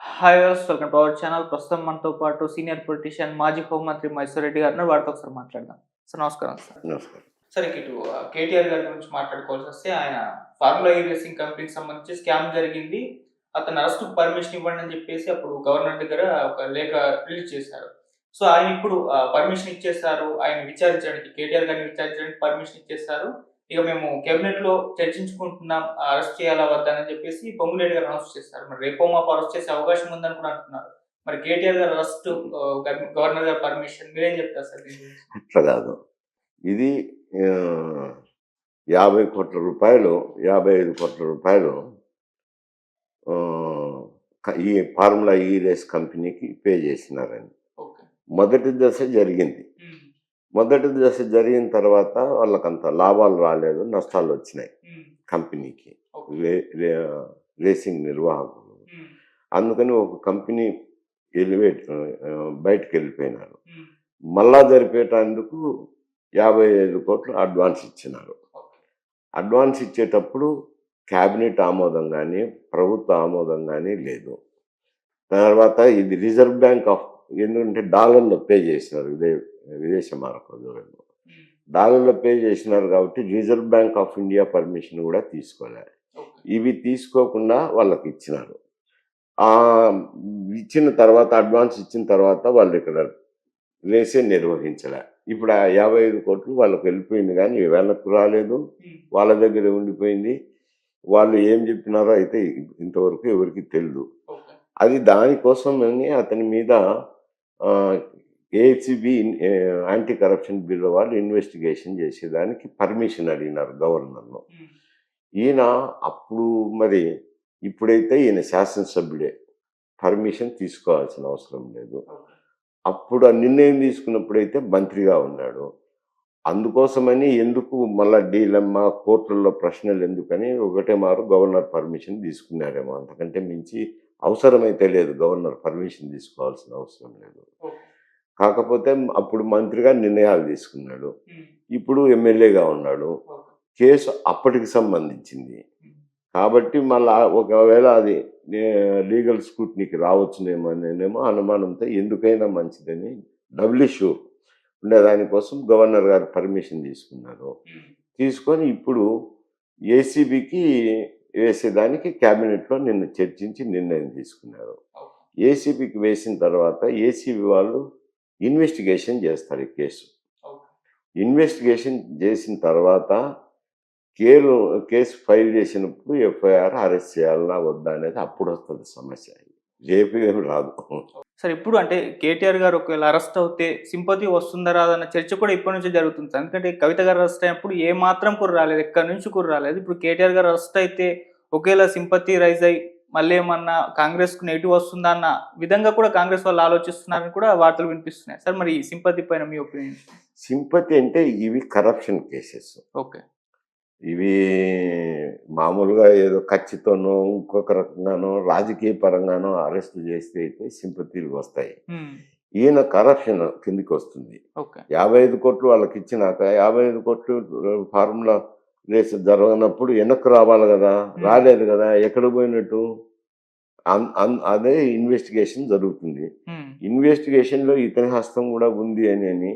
Hi viewers, welcome to our channel. ప్రస్తుతం మనతో పాటు సీనియర్ పొలిటీషియన్ మాజీ హోంమంత్రి మైసూర్ రెడ్డి గారు ఉన్నారు. వారితో ఒకసారి మాట్లాడదాం. సార్ నమస్కారం సార్. నమస్కారం. సార్ ఇటు కేటీఆర్ గారి గురించి మాట్లాడుకోవాల్సి వస్తే ఆయన ఫార్ములా ఈ రేసింగ్ కంపెనీకి సంబంధించి స్కామ్ జరిగింది. అతను అరెస్ట్‌కి పర్మిషన్ ఇవ్వండి అని చెప్పేసి అప్పుడు గవర్నర్ దగ్గర ఒక లేఖ రిలీజ్ చేశారు. సో ఆయన ఇప్పుడు పర్మిషన్ ఇచ్చేసారు. ఆయన విచారించడానికి కేటీఆర్ గారిని విచారించడానికి పర్మిషన్ ఇచ్చేసారు. ఇక మేము కేబినెట్‌లో చర్చించుకుంటున్నాం. అరెస్ట్ చేయాలా వద్దా అని చెప్పేసి పొంగులేటి గారు అనౌన్స్ చేశారు. మరి రేపో మాపో అరెస్ట్ చేసే అవకాశం ఉందని కూడా అంటున్నారు. మరి కేటీఆర్ గారి అరెస్ట్, గవర్నర్ గారి పర్మిషన్ మీరేం చెప్తారు సార్ దీని గురించి? అట్లా కాదు. ఇది ఆహ్, 50,00,00,000 55,00,00,000 ఆహ్, ఈ ఫార్ములా ఈ రేస్ కంపెనీకి పే చేసినారండి. ఓకే. మొదటి దశ జరిగింది. హ్మ్. మొదటి దశ జరిగిన తర్వాత వాళ్ళకంత లాభాలు రాలేదు, నష్టాలు వచ్చినాయి హ్మ్. కంపెనీకి. ఓకే. రే రే రేసింగ్ నిర్వాహకులు. హ్మ్. అందుకని ఒక కంపెనీ బయటికెళ్ళిపోయినారు. హ్మ్. మళ్ళా జరిపేటందుకు 55,00,00,000 అడ్వాన్స్ ఇచ్చినారు. ఓకే. అడ్వాన్స్ ఇచ్చేటప్పుడు క్యాబినెట్ ఆమోదం గానీ, ప్రభుత్వ ఆమోదం గానీ లేదు. తర్వాత ఇది రిజర్వ్ బ్యాంక్ ఆఫ్ ఎందుకంటే డాలర్‌లో పే చేసినారు విదేశ మారక ధోరణిలో. హ్మ్. డాలర్‌లో పే చేసినారు కాబట్టి reserve bank of India permission గూడా తీసుకోలే. ఓకే. ఇవి తీసుకోకుండా వాళ్ళకిచ్చినారు. ఇచ్చిన తర్వాత అడ్వాన్స్ ఇచ్చిన తర్వాత వాళ్ళిక్కడ రేసే నిర్వహించలే. ఇప్పుడు ఆ 55,00,00,000 వాళ్ళకి వెళ్ళిపోయింది గానీ వెనక్కు రాలేదు. హ్మ్. వాళ్ళ దగ్గరే ఉండిపోయింది. వాళ్ళు ఏం చెప్పినారో అయితే ఇంతవరకు ఎవరికీ తెలీదు. ఓకే. అది దానికోసమని అతని మీద ఆహ్, ఏసీబీ యాంటీ కరప్షన్ బ్యూరో వాళ్ళు ఇన్వెస్టిగేషన్ చేసేదానికి పర్మిషన్ అడిగినారు గవర్నర్‌ను. హ్మ్. ఈయన అప్పుడు మరి ఇప్పుడైతే ఈయన శాసనసభ్యుడే. పర్మిషన్ తీసుకోవాల్సిన అవసరం లేదు. ఓకే. అప్పుడు ఆ నిర్ణయం తీసుకున్నప్పుడైతే మంత్రిగా ఉన్నాడు. అందుకోసమని ఎందుకు మళ్ళా డీలమ్మా, కోర్టుల్లో ప్రశ్నలెందుకని ఒకటే మారు గవర్నర్ పర్మిషన్ తీసుకున్నారేమో. అంతకంటే మించి అవసరమైతే లేదు. గవర్నర్ పర్మిషన్ తీసుకోవాల్సిన అవసరం లేదు. ఓకే. కాకపోతే అప్పుడు మంత్రిగా నిర్ణయాలు తీసుకున్నాడు. హ్మ్. ఇప్పుడు ఎమ్మెల్యేగా ఉన్నాడు. ఓకే. కేసు అప్పటికి సంబంధించింది. హ్మ్. కాబట్టి మళ్ళా ఒకవేళ అది లీగల్ స్క్రూటినీకి రావచ్చునేమో అనుమానంతో ఎందుకైనా మంచిదని డబ్లీ షూర్ ఉండేదానికోసం గవర్నర్ గారు పర్మిషన్ తీసుకున్నారు. హ్మ్. తీసుకొని ఇప్పుడు ఏసీబీకి వేసేదానికి క్యాబినెట్‌లో నిన్న చర్చించి నిర్ణయం తీసుకున్నారు. ఓకే. ఏసీబీకి వేసిన తర్వాత ఏసీబీ వాళ్ళు ఇన్వెస్టిగేషన్ చేస్తారు ఈ కేసు. ఓకే. ఇన్వెస్టిగేషన్ చేసిన తర్వాత కేలు కేసు ఫైల్ చేసినప్పుడు ఎఫ్ఐఆర్ అరెస్ట్ చేయాలా వద్దా అనేది అప్పుడొస్తది సమస్య. రేపు ఏమి రాదు. సార్ ఇప్పుడు అంటే కేటీఆర్ గారు ఒకవేళ అరెస్ట్ అవుతే సింపతి వస్తుందా రాదా అన్న చర్చ కూడా ఇప్పటి నుంచే జరుగుతుంది సార్. ఎందుకంటే కవిత గారు అరెస్ట్ అయినప్పుడు ఏ మాత్రం కూడా రాలేదు. ఎక్కడి నుంచి కూడా రాలేదు. ఇప్పుడు కేటీఆర్ గారు అరెస్ట్ అయితే ఒకేలా సింపతి రైజ్ అయ్యి మళ్ళీ ఏమన్నా కాంగ్రెస్‌కు నెగెటివ్ వస్తుందా అన్న విధంగా కూడా కాంగ్రెస్ వాళ్ళు ఆలోచిస్తున్నారని కూడా వార్తలు వినిపిస్తున్నాయి. సార్ మరి ఈ సింపతి పైన మీ ఒపీనియన్? సింపతి అంటే ఇవి కరప్షన్ కేసెస్. ఓకే. ఇవి మామూలుగా ఏదో కక్షతోనో, ఇంకొక రకంగానో, రాజకీయ పరంగానో అరెస్ట్ చేస్తే అయితే సింపతీలు వస్తాయి. హ్మ్. ఈయన కరప్షన్ కిందికొస్తుంది. ఓకే. 55,00,00,000 వాళ్ళకిచ్చినాక 55,00,00,000 ఫార్ములా రేస్ జరగనప్పుడు వెనక్కి రావాలి గదా! హ్మ్. రాలేదు గదా! ఎక్కడికి పోయినట్టు? అదే ఇన్వెస్టిగేషన్ జరుగుతుంది. హ్మ్. ఇన్వెస్టిగేషన్‌లో ఇతని హస్తం గూడా ఉంది అని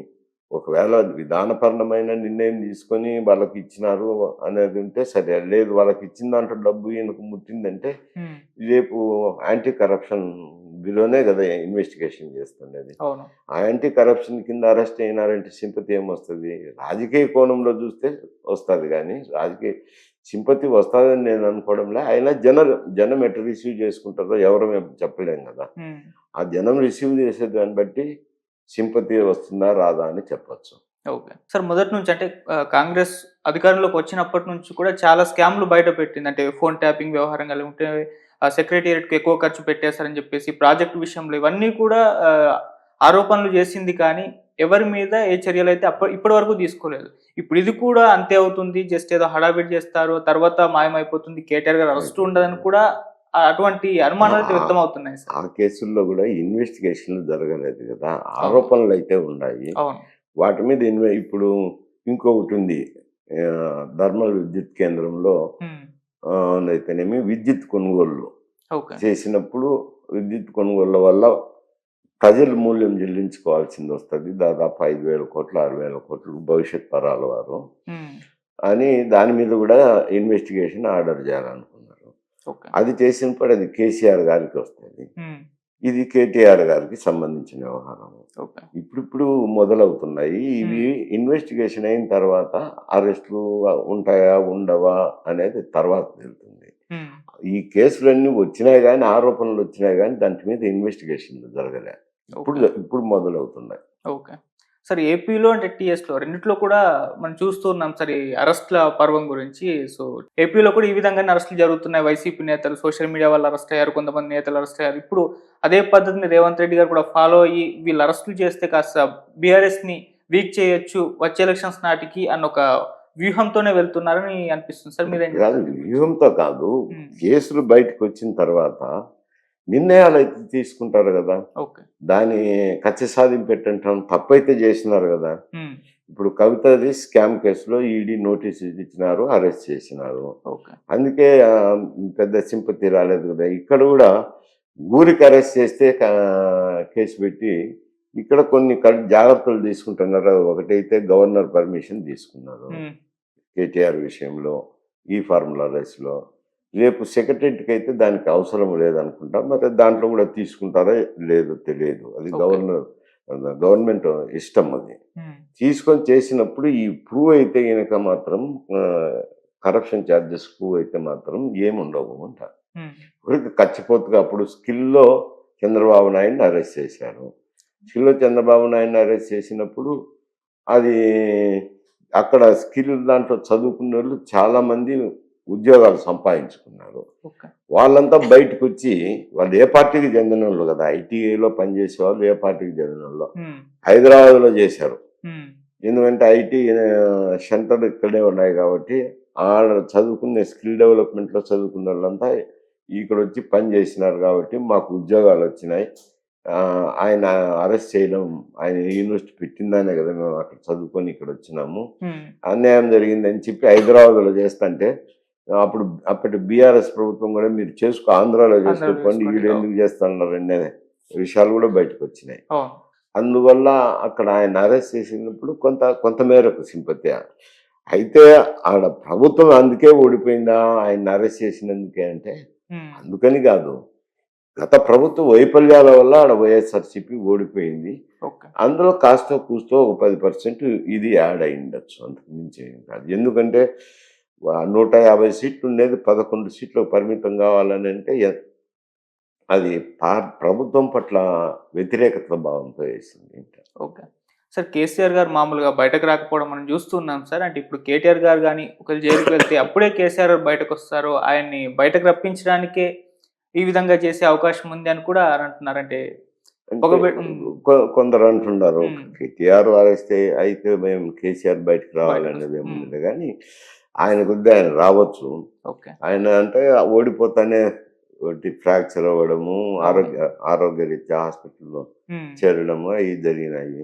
ఒకవేళ విధానపరమైన నిర్ణయం తీసుకొని వాళ్ళకిచ్చినారు అనేది ఉంటే సరే. లేదు వాళ్ళకిచ్చిన దాంట్లో డబ్బు ఈయనకు ముట్టిందంటే హ్మ్. రేపు యాంటీ కరప్షన్ బ్యూరోనే గదా ఇన్వెస్టిగేషన్ చేస్తుండేది. అవును. ఆ యాంటీ కరప్షన్ కింద అరెస్ట్ అయినారంటే సింపతి ఏమొస్తది? రాజకీయ కోణంలో చూస్తే వస్తది గానీ, సింపతి వస్తదని నేను అనుకోవడంలే. అయినా జనం ఎట్లా రిసీవ్ చేసుకుంటారో ఎవరు మేము చెప్పలేం గదా! హ్మ్. ఆ జనం రిసీవ్ చేసే దాన్ని బట్టి సింపతి వస్తుందా? రాదా? అని చెప్పొచ్చు. ఓకే. సార్ మొదటి నుంచి అంటే కాంగ్రెస్ అధికారంలోకి వచ్చినప్పటి నుంచి కూడా చాలా స్కామ్‌లు బయట పెట్టింది. అంటే ఫోన్ ట్యాపింగ్ వ్యవహారం గాని, లేకుంటే సెక్రటేరియట్‌కి ఎక్కువ ఖర్చు పెట్టేశారని చెప్పేసి, ప్రాజెక్ట్ విషయంలో ఇవన్నీ కూడా ఆరోపణలు చేసింది కానీ, ఎవరి మీద ఏ చర్యలైతే ఇప్పటి వరకు తీసుకోలేదు. ఇప్పుడు ఇది కూడా అంతే అవుతుంది. జస్ట్ ఏదో హడావిడి చేస్తారు. తర్వాత మాయమైపోతుంది. కేటీఆర్ గారు అరెస్ట్ అయితే ఉండదని కూడా అటువంటి అనుమానాలైతే ఆ వ్యక్తమవుతున్నాయి సార్. ఆ కేసుల్లో గూడా ఇన్వెస్టిగేషన్‌లు జరగలేదు గదా! అవును. ఆరోపణలయితే ఉన్నాయి. అవును. వాటి మీద ఇప్పుడు ఇంకొకటుంది. థర్మల్ విద్యుత్ కేంద్రంలో హ్మ్. అయితేనేమి విద్యుత్ కొనుగోళ్ళు ఓకే. చేసినప్పుడు విద్యుత్ కొనుగోళ్ల వల్ల ప్రజలు మూల్యం చెల్లించుకోవాల్సింది వస్తుంది, దాదాపు 5,000 కోట్లు 6,000 కోట్లు భవిష్యత్ తరాల వారు ఉమ్, అని దాని మీద కూడా ఇన్వెస్టిగేషన్ ఆర్డర్ చేయాలనుకున్నారు. ఓకే. అది చేసినప్పుడు అది కేసీఆర్ గారికి వస్తుంది, ఉమ్, ఇది కేటీఆర్ గారికి సంబంధించిన వ్యవహారం. ఓకే. ఇప్పుడు మొదలవుతున్నాయి ఇవి. ఇన్వెస్టిగేషన్ అయిన తర్వాత అరెస్టులు ఉంటాయా ఉండవా అనేది తర్వాత తెలుస్తుంది. ఉమ్, ఈ కేసులన్నీ వచ్చినాయి కానీ, ఆరోపణలు వచ్చినాయి కానీ దాని మీద ఇన్వెస్టిగేషన్లు జరగలే. ఇప్పుడు ఓకే. ఇప్పుడు మొదలవుతున్నాయి. ఓకే. సార్ ఏపీలో అంటే టీఎస్‌లో రెండిట్లో కూడా మనం చూస్తూ ఉన్నాం సార్ ఈ అరెస్ట్‌ల పర్వం గురించి. సో, ఏపీలో కూడా ఈ విధంగానే అరెస్టులు జరుగుతున్నాయి. వైసీపీ నేతలు సోషల్ మీడియా వాళ్ళు అరెస్ట్ అయ్యారు. కొంతమంది నేతలు అరెస్ట్ అయ్యారు. ఇప్పుడు అదే పద్ధతిని రేవంత్ రెడ్డి గారు కూడా ఫాలో అయ్యి వీళ్ళు అరెస్టులు చేస్తే కాస్త బీఆర్ఎస్‌ని వీక్ చేయొచ్చు వచ్చే ఎలక్షన్స్ నాటికి అన్న ఒక వ్యూహంతోనే వెళ్తున్నారని అనిపిస్తుంది సార్. మీరేం కాదు, చెప్తారు? వ్యూహంతో కాదు, హ్మ్. కేసులు బయటకు వచ్చిన తర్వాత నిర్ణయాలు అయితే తీసుకుంటారు కదా. ఓకే. దాని కక్ష సాధింపు పెట్టడం తప్పైతే చేసినారు కదా. హ్మ్. ఇప్పుడు కవితది స్కామ్ కేసులో ఈడీ నోటీస్ ఇచ్చినారు, అరెస్ట్ చేసినారు. ఓకే. అందుకే పెద్ద సింపతి రాలేదు కదా. ఇక్కడ కూడా ఊరికి అరెస్ట్ చేస్తే కేసు పెట్టి ఇక్కడ కొన్ని జాగ్రత్తలు తీసుకుంటున్నారు. ఒకటైతే గవర్నర్ పర్మిషన్ తీసుకున్నారు హ్మ్. కేటీఆర్ విషయంలో, ఈ ఫార్ములా రైస్లో. రేపు సెక్రటరీకి అయితే దానికి అవసరం లేదనుకుంటా, మరి దాంట్లో కూడా తీసుకుంటారో లేదో తెలియదు. అది ఓకే. గవర్నమెంట్ ఇష్టం. అది హ్మ్. తీసుకొని చేసినప్పుడు ఈ ప్రూవ్ అయితే కనుక మాత్రం కరప్షన్ ఛార్జెస్ ప్రూవ్ అయితే మాత్రం ఏముండవు అంట. హ్మ్. ఇప్పుడు ఖచ్చిపోతుగా అప్పుడు స్కిల్లో చంద్రబాబు నాయుడిని అరెస్ట్ చేశారు. స్కిల్లో చంద్రబాబు నాయుడిని అరెస్ట్ చేసినప్పుడు అది అక్కడ స్కిల్ దాంట్లో చదువుకున్న వాళ్ళు చాలామంది ఉద్యోగాలు సంపాదించుకున్నారు. ఓకే. వాళ్ళంతా బయటకు వచ్చి, వాళ్ళు ఏ పార్టీకి చెందిన వాళ్ళు కదా, ఐటీలో పనిచేసే వాళ్ళు ఏ పార్టీకి చెందిన వాళ్ళు హ్మ్. హైదరాబాద్లో చేశారు. హ్మ్. ఎందుకంటే ఐటీ సెంటర్ ఇక్కడే ఉన్నాయి కాబట్టి ఆడ చదువుకునే స్కిల్ డెవలప్మెంట్లో చదువుకున్న వాళ్ళంతా ఇక్కడ వచ్చి పని చేసినారు కాబట్టి మాకు ఉద్యోగాలు వచ్చినాయి. ఆయన అరెస్ట్ చేయడం, ఆయన యూనివర్సిటీ పెట్టిందానే కదా మేము అక్కడ చదువుకొని ఇక్కడ వచ్చినాము, హ్మ్. అన్యాయం జరిగిందని చెప్పి హైదరాబాద్లో చేస్తుంటే అప్పటి బీఆర్ఎస్ ప్రభుత్వం కూడా మీరు ఆంధ్రాలో చేసుకోండి, చేసుకోండి. వీళ్ళు ఎందుకు చేస్తున్నారు అనే విషయాలు కూడా బయటకు వచ్చినాయి. అవును. అందువల్ల అక్కడ ఆయన అరెస్ట్ చేసినప్పుడు కొంతమేరకు సింపతి. అయితే ఆడ ప్రభుత్వం అందుకే ఓడిపోయిందా ఆయన అరెస్ట్ చేసినందుకే అంటే హ్మ్. అందుకని కాదు, గత ప్రభుత్వ వైఫల్యాల వల్ల ఆడ వైఎస్ఆర్సీపీ ఓడిపోయింది. ఓకే. అందులో కాస్త కూస్తో ఒక 10% ఇది యాడ్ అయి ఉండొచ్చు, అంతకు మించి ఏం కాదు. ఎందుకంటే 150 సీట్లు ఉండేది 11 సీట్లకు పరిమితం కావాలని అంటే అది ప్రభుత్వం పట్ల వ్యతిరేకత భావంతో వేసింది. ఓకే. సార్ కేసీఆర్ గారు మామూలుగా బయటకు రాకపోవడం మనం చూస్తున్నాం సార్. అంటే ఇప్పుడు కేటీఆర్ గారు గాని ఒకవేళ జైలుకి వెళ్తే అప్పుడే కేసీఆర్ గారు బయటకొస్తారు. ఆయన్ని బయటకు రప్పించడానికే ఈ విధంగా చేసే అవకాశం ఉంది అని కూడా అంటున్నారు. అంటే అంటే హ్మ్. కొందరు అంటున్నారు హ్మ్. కేటీఆర్ అరెస్ట్ అయితే మేము కేసీఆర్ బయటకు రావాలనేది బయటకొస్తారు. ఏముంది కానీ ఆయన కొద్ది ఆయన రావచ్చు. ఓకే. ఆయన అంటే ఓడిపోతానే ఫ్రాక్చర్ అవ్వడము, అవును. ఆరోగ్యరీత్యా హాస్పిటల్లో హ్మ్. చేరడము అవి జరిగినాయి.